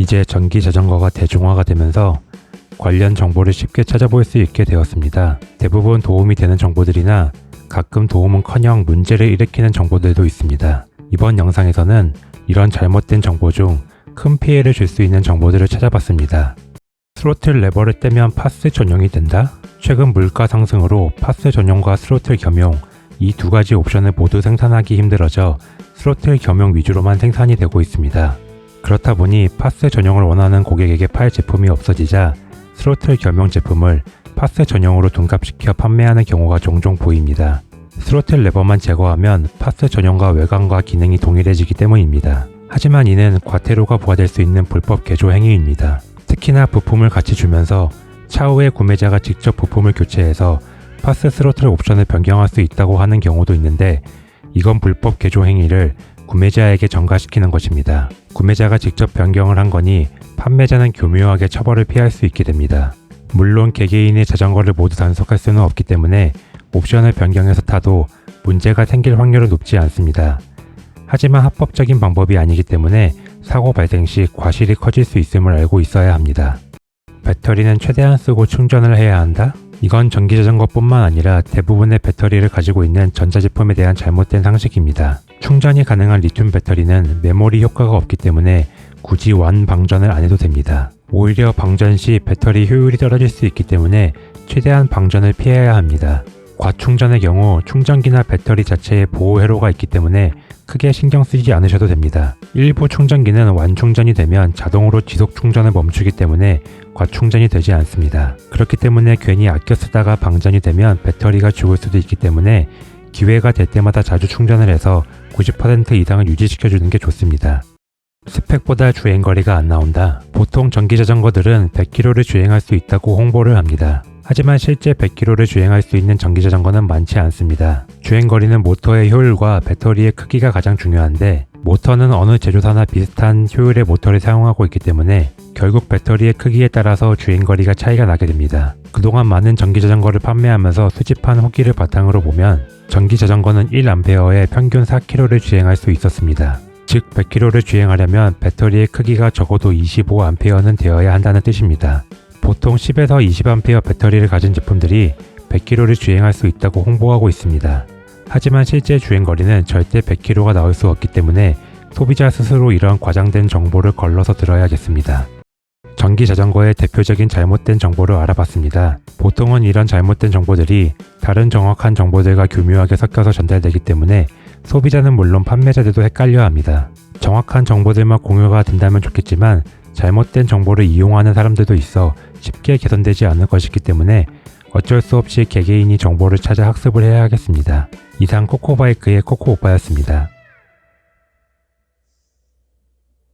이제 전기 자전거가 대중화가 되면서 관련 정보를 쉽게 찾아볼 수 있게 되었습니다. 대부분 도움이 되는 정보들이나 가끔 도움은커녕 문제를 일으키는 정보들도 있습니다. 이번 영상에서는 이런 잘못된 정보 중 큰 피해를 줄 수 있는 정보들을 찾아봤습니다. 스로틀 레버를 떼면 파스 전용이 된다? 최근 물가 상승으로 파스 전용과 스로틀 겸용 이 두 가지 옵션을 모두 생산하기 힘들어져 스로틀 겸용 위주로만 생산이 되고 있습니다. 그렇다 보니 파스 전용을 원하는 고객에게 팔 제품이 없어지자 스로틀 겸용 제품을 파스 전용으로 둔갑시켜 판매하는 경우가 종종 보입니다. 스로틀 레버만 제거하면 파스 전용과 외관과 기능이 동일해지기 때문입니다. 하지만 이는 과태료가 부과될 수 있는 불법 개조 행위입니다. 특히나 부품을 같이 주면서 차후에 구매자가 직접 부품을 교체해서 파스 스로틀 옵션을 변경할 수 있다고 하는 경우도 있는데 이건 불법 개조 행위를 구매자에게 전가시키는 것입니다. 구매자가 직접 변경을 한 거니 판매자는 교묘하게 처벌을 피할 수 있게 됩니다. 물론 개개인의 자전거를 모두 단속할 수는 없기 때문에 옵션을 변경해서 타도 문제가 생길 확률은 높지 않습니다. 하지만 합법적인 방법이 아니기 때문에 사고 발생 시 과실이 커질 수 있음을 알고 있어야 합니다. 배터리는 최대한 쓰고 충전을 해야 한다? 이건 전기자전거뿐만 아니라 대부분의 배터리를 가지고 있는 전자제품에 대한 잘못된 상식입니다. 충전이 가능한 리튬 배터리는 메모리 효과가 없기 때문에 굳이 완방전을 안 해도 됩니다. 오히려 방전 시 배터리 효율이 떨어질 수 있기 때문에 최대한 방전을 피해야 합니다. 과충전의 경우 충전기나 배터리 자체에 보호 회로가 있기 때문에 크게 신경 쓰지 않으셔도 됩니다. 일부 충전기는 완충전이 되면 자동으로 지속 충전을 멈추기 때문에 과충전이 되지 않습니다. 그렇기 때문에 괜히 아껴 쓰다가 방전이 되면 배터리가 죽을 수도 있기 때문에 기회가 될 때마다 자주 충전을 해서 90% 이상을 유지시켜주는 게 좋습니다. 스펙보다 주행거리가 안 나온다. 보통 전기자전거들은 100km를 주행할 수 있다고 홍보를 합니다. 하지만 실제 100km를 주행할 수 있는 전기자전거는 많지 않습니다. 주행거리는 모터의 효율과 배터리의 크기가 가장 중요한데 모터는 어느 제조사나 비슷한 효율의 모터를 사용하고 있기 때문에 결국 배터리의 크기에 따라서 주행거리가 차이가 나게 됩니다. 그동안 많은 전기자전거를 판매하면서 수집한 후기를 바탕으로 보면 전기자전거는 1A에 평균 4km를 주행할 수 있었습니다. 즉 100km를 주행하려면 배터리의 크기가 적어도 25A는 되어야 한다는 뜻입니다. 보통 10에서 20A 배터리를 가진 제품들이 100km를 주행할 수 있다고 홍보하고 있습니다. 하지만 실제 주행거리는 절대 100km가 나올 수 없기 때문에 소비자 스스로 이런 과장된 정보를 걸러서 들어야겠습니다. 전기자전거의 대표적인 잘못된 정보를 알아봤습니다. 보통은 이런 잘못된 정보들이 다른 정확한 정보들과 교묘하게 섞여서 전달되기 때문에 소비자는 물론 판매자들도 헷갈려합니다. 정확한 정보들만 공유가 된다면 좋겠지만 잘못된 정보를 이용하는 사람들도 있어 쉽게 개선되지 않을 것이기 때문에 어쩔 수 없이 개개인이 정보를 찾아 학습을 해야 하겠습니다. 이상 코코바이크의 코코오빠였습니다.